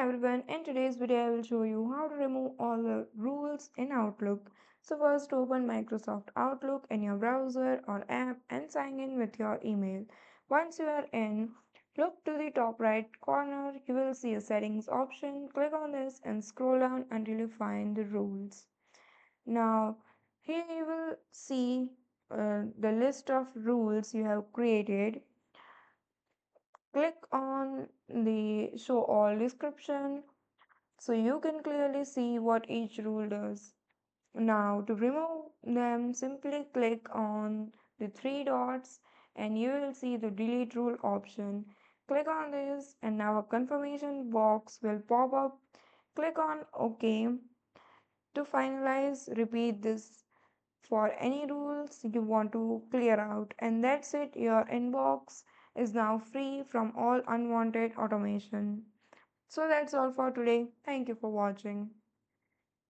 everyone, in today's video I will show you how to remove all the rules in Outlook. So first open Microsoft Outlook in your browser or app and sign in with your email. Once you are in, look to the top right corner, you will see a settings option. Click on this and scroll down until you find the rules. Now here you will see the list of rules you have created. Click on the show all description so you can clearly see what each rule does. Now to remove them, simply click on the three dots and you will see the delete rule option. Click on this and now a confirmation box will pop up. Click on OK. To finalize, repeat this for any rules you want to clear out. And that's it, your inbox is now free from all unwanted automation. So that's all for today. Thank you for watching.